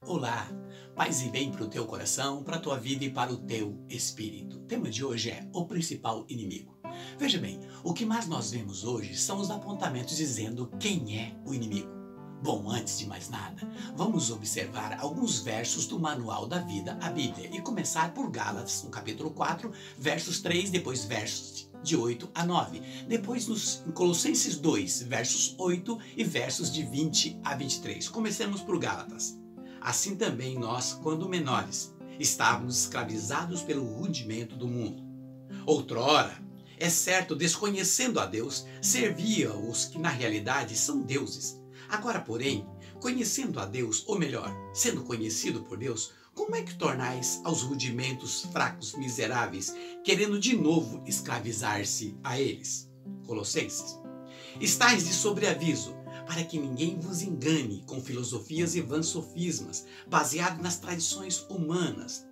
Olá, paz e bem para o teu coração, para a tua vida e para o teu espírito. O tema de hoje é o principal inimigo. Veja bem, o que mais nós vemos hoje são os apontamentos dizendo quem é o inimigo. Bom, antes de mais nada, vamos observar alguns versos do Manual da Vida, a Bíblia, e começar por Gálatas, no capítulo 4, versos 3, depois versos de 8 a 9. Depois em Colossenses 2, versos 8 e versos de 20 a 23. Comecemos por Gálatas. Assim também nós, quando menores, estávamos escravizados pelo rudimento do mundo. Outrora, é certo, desconhecendo a Deus, servia os que na realidade são deuses. Agora, porém, conhecendo a Deus, ou melhor, sendo conhecido por Deus, como é que tornais aos rudimentos fracos, miseráveis, querendo de novo escravizar-se a eles? Colossenses. Estais de sobreaviso, para que ninguém vos engane com filosofias e vãs sofismas, baseado nas tradições humanas,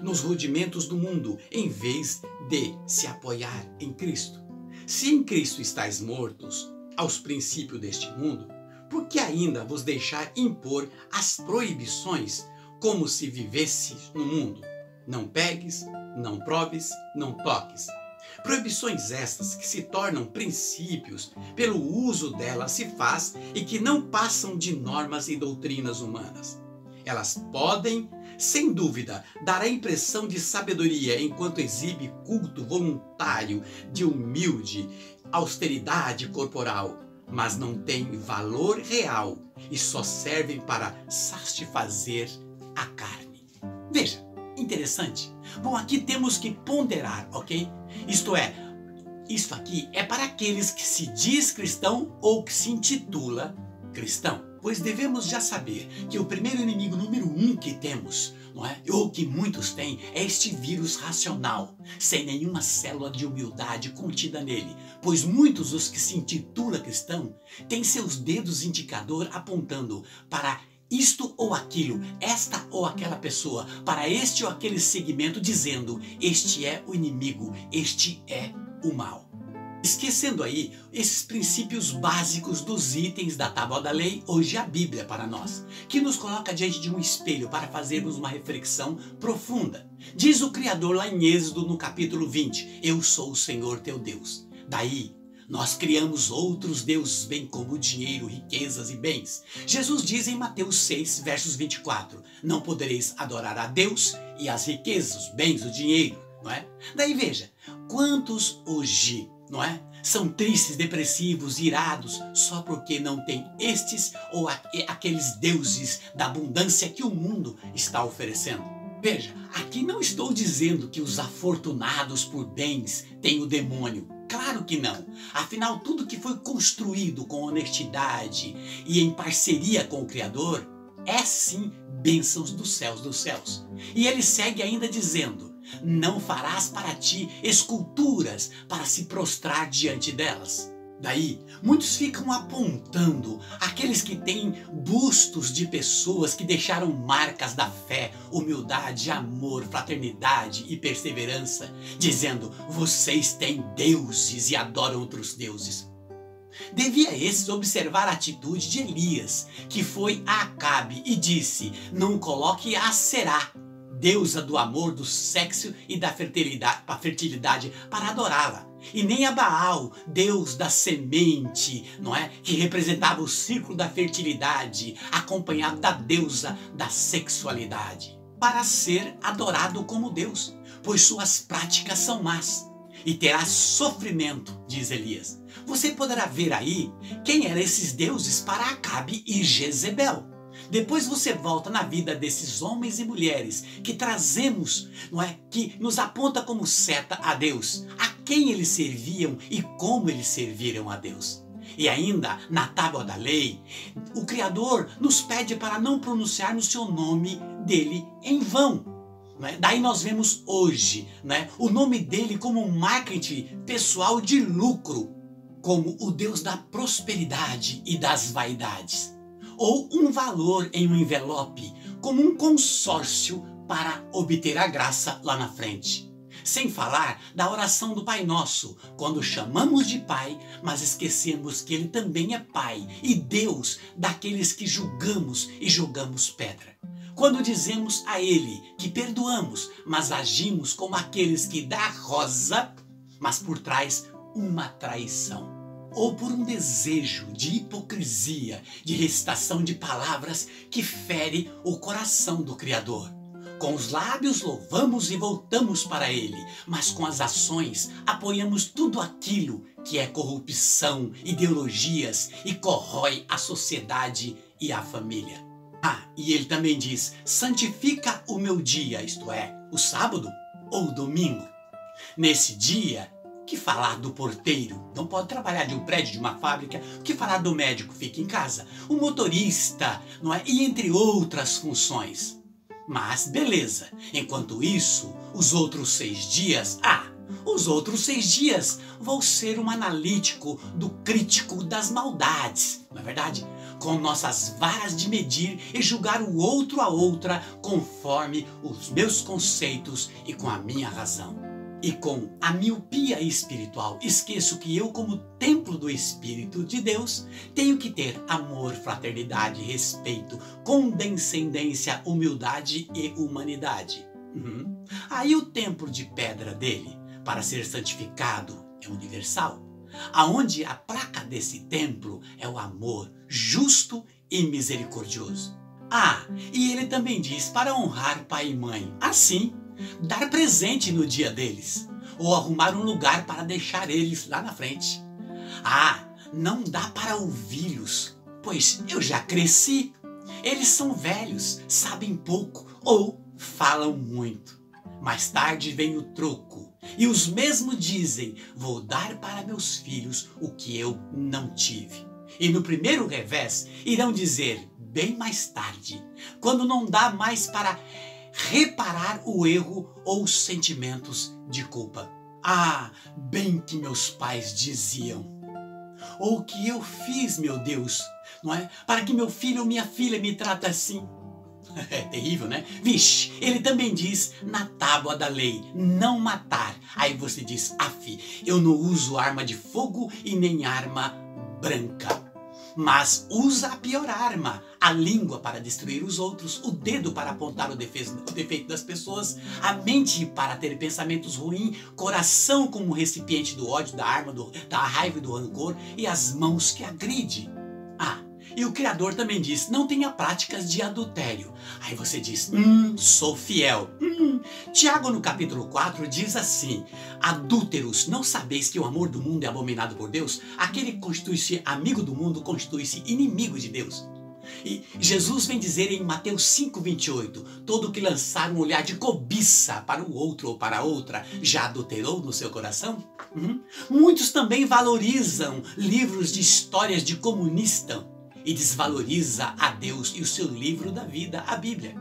nos rudimentos do mundo, em vez de se apoiar em Cristo. Se em Cristo estáis mortos aos princípios deste mundo, por que ainda vos deixar impor as proibições como se vivesse no mundo? Não pegues, não proves, não toques. Proibições estas que se tornam princípios pelo uso delas se faz e que não passam de normas e doutrinas humanas. Elas podem, sem dúvida, dar a impressão de sabedoria enquanto exibe culto voluntário de humilde austeridade corporal, mas não têm valor real e só servem para satisfazer a carne. Veja, interessante. Bom, aqui temos que ponderar, ok? Isto aqui é para aqueles que se diz cristão ou que se intitula cristão. Pois devemos já saber que o primeiro inimigo número 1 que temos, não é? Ou que muitos têm, é este vírus racional, sem nenhuma célula de humildade contida nele. Pois muitos dos que se intitulam cristão têm seus dedos indicador apontando para isto ou aquilo, esta ou aquela pessoa, para este ou aquele segmento, dizendo: este é o inimigo, este é o mal. Esquecendo aí esses princípios básicos dos itens da Tábua da Lei, hoje a Bíblia para nós, que nos coloca diante de um espelho para fazermos uma reflexão profunda. Diz o Criador lá em Êxodo, no capítulo 20, eu sou o Senhor teu Deus. Daí, nós criamos outros deuses, bem como dinheiro, riquezas e bens. Jesus diz em Mateus 6, versos 24, não podereis adorar a Deus e as riquezas, os bens, o dinheiro, não é? Daí veja, quantos hoje, não é? São tristes, depressivos, irados, só porque não têm estes ou aqueles deuses da abundância que o mundo está oferecendo. Veja, aqui não estou dizendo que os afortunados por bens têm o demônio. Claro que não. Afinal, tudo que foi construído com honestidade e em parceria com o Criador é sim bênçãos dos céus. E ele segue ainda dizendo: não farás para ti esculturas para se prostrar diante delas. Daí, muitos ficam apontando aqueles que têm bustos de pessoas que deixaram marcas da fé, humildade, amor, fraternidade e perseverança, dizendo: vocês têm deuses e adoram outros deuses. Devia esses observar a atitude de Elias, que foi a Acabe e disse: não coloque a Será, deusa do amor, do sexo e da fertilidade, para adorá-la. E nem a Baal, deus da semente, não é? Que representava o círculo da fertilidade, acompanhado da deusa da sexualidade, para ser adorado como Deus, pois suas práticas são más. E terá sofrimento, diz Elias. Você poderá ver aí quem eram esses deuses para Acabe e Jezebel. Depois você volta na vida desses homens e mulheres que trazemos, não é? Que nos aponta como seta a Deus, a quem eles serviam e como eles serviram a Deus. E ainda na Tábua da Lei, o Criador nos pede para não pronunciarmos o nome dele em vão. Daí nós vemos hoje, né, o nome dele como um marketing pessoal de lucro, como o Deus da prosperidade e das vaidades. Ou um valor em um envelope, como um consórcio para obter a graça lá na frente. Sem falar da oração do Pai Nosso, quando chamamos de Pai, mas esquecemos que Ele também é Pai e Deus daqueles que julgamos e jogamos pedra. quando dizemos a Ele que perdoamos, mas agimos como aqueles que dá rosa, mas por trás uma traição. Ou por um desejo de hipocrisia, de recitação de palavras que fere o coração do Criador. Com os lábios louvamos e voltamos para Ele, mas com as ações apoiamos tudo aquilo que é corrupção, ideologias e corrói a sociedade e a família. E Ele também diz, santifica o meu dia, isto é, o sábado ou o domingo. Nesse dia, que falar do porteiro? Não pode trabalhar de um prédio, de uma fábrica. O que falar do médico? Fica em casa. O motorista, não é? E entre outras funções. Mas beleza, enquanto isso, os outros 6 dias, os outros 6 dias vou ser um analítico do crítico das maldades, não é verdade? Com nossas varas de medir e julgar o outro a outra conforme os meus conceitos e com a minha razão. E com a miopia espiritual, esqueço que eu, como templo do Espírito de Deus, tenho que ter amor, fraternidade, respeito, condescendência, humildade e humanidade. Aí o templo de pedra dele, para ser santificado, é universal. Aonde a placa desse templo é o amor justo e misericordioso. E ele também diz para honrar pai e mãe. Assim, dar presente no dia deles, ou arrumar um lugar para deixar eles lá na frente. Não dá para ouvi-los, pois eu já cresci. Eles são velhos, sabem pouco ou falam muito. Mais tarde vem o troco, e os mesmos dizem, vou dar para meus filhos o que eu não tive. E no primeiro revés irão dizer, bem mais tarde, quando não dá mais para reparar o erro ou os sentimentos de culpa. Bem que meus pais diziam. Ou que eu fiz, meu Deus, não é? Para que meu filho ou minha filha me trate assim. É terrível, né? Vixe, ele também diz na tábua da lei, não matar. Aí você diz, eu não uso arma de fogo e nem arma branca. Mas usa a pior arma, a língua para destruir os outros, o dedo para apontar o defeito das pessoas, a mente para ter pensamentos ruins, coração como recipiente do ódio, da arma, da raiva e do rancor, e as mãos que agride. E o Criador também diz, não tenha práticas de adultério. Aí você diz, sou fiel. Tiago no capítulo 4 diz assim, adúlteros, não sabeis que o amor do mundo é abominado por Deus? Aquele que constitui-se amigo do mundo, constitui-se inimigo de Deus. E Jesus vem dizer em Mateus 5:28, todo que lançar um olhar de cobiça para o outro ou para a outra, já adulterou no seu coração? Muitos também valorizam livros de histórias de comunista e desvaloriza a Deus e o seu livro da vida, a Bíblia.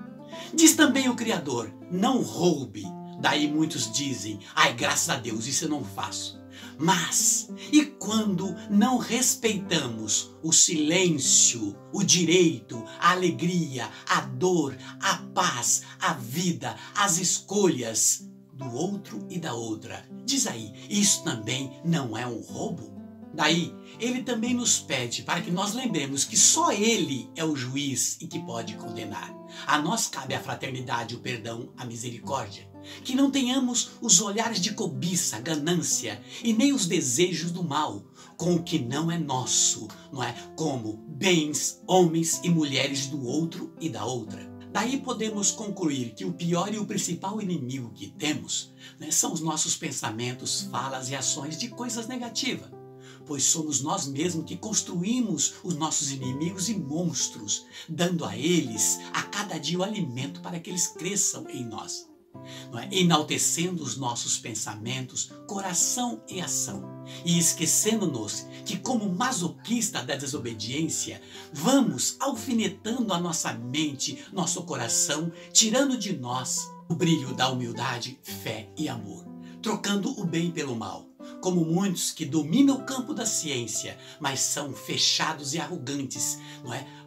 Diz também o Criador, não roube. Daí muitos dizem, graças a Deus, isso eu não faço. Mas, e quando não respeitamos o silêncio, o direito, a alegria, a dor, a paz, a vida, as escolhas do outro e da outra? Diz aí, isso também não é um roubo? Daí, ele também nos pede para que nós lembremos que só ele é o juiz e que pode condenar. A nós cabe a fraternidade, o perdão, a misericórdia. Que não tenhamos os olhares de cobiça, ganância e nem os desejos do mal com o que não é nosso, não é? Como bens, homens e mulheres do outro e da outra. Daí podemos concluir que o pior e o principal inimigo que temos, são os nossos pensamentos, falas e ações de coisas negativas. Pois somos nós mesmos que construímos os nossos inimigos e monstros, dando a eles a cada dia o alimento para que eles cresçam em nós. Enaltecendo os nossos pensamentos, coração e ação, e esquecendo-nos que, como masoquista da desobediência, vamos alfinetando a nossa mente, nosso coração, tirando de nós o brilho da humildade, fé e amor, trocando o bem pelo mal. Como muitos que dominam o campo da ciência, mas são fechados e arrogantes,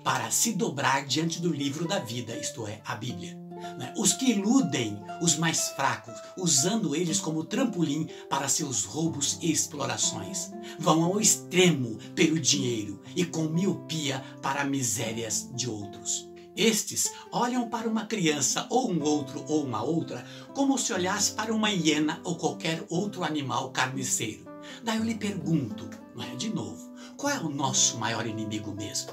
para se dobrar diante do livro da vida, isto é, a Bíblia. Os que iludem os mais fracos, usando eles como trampolim para seus roubos e explorações. Vão ao extremo pelo dinheiro e com miopia para misérias de outros. Estes olham para uma criança ou um outro ou uma outra como se olhasse para uma hiena ou qualquer outro animal carniceiro. Daí eu lhe pergunto, não é, de novo, qual é o nosso maior inimigo mesmo?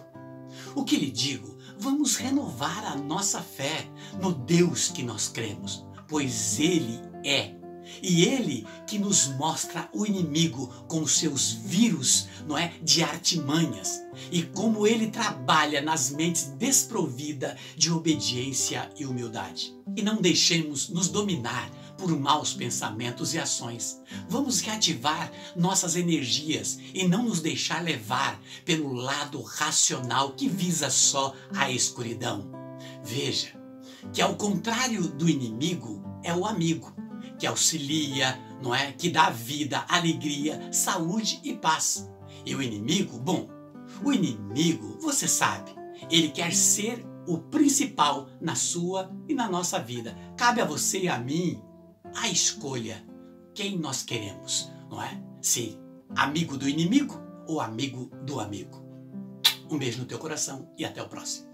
O que lhe digo? Vamos renovar a nossa fé no Deus que nós cremos, pois Ele é. E Ele que nos mostra o inimigo com os seus vírus, não é, de artimanhas, e como ele trabalha nas mentes desprovidas de obediência e humildade. E não deixemos nos dominar por maus pensamentos e ações. Vamos reativar nossas energias e não nos deixar levar pelo lado racional que visa só a escuridão. Veja que ao contrário do inimigo é o amigo, que auxilia, não é? Que dá vida, alegria, saúde e paz. E o inimigo, bom, o inimigo, você sabe, ele quer ser o principal na sua e na nossa vida. Cabe a você e a mim a escolha, quem nós queremos, não é? Se amigo do inimigo ou amigo do amigo. Um beijo no teu coração e até o próximo.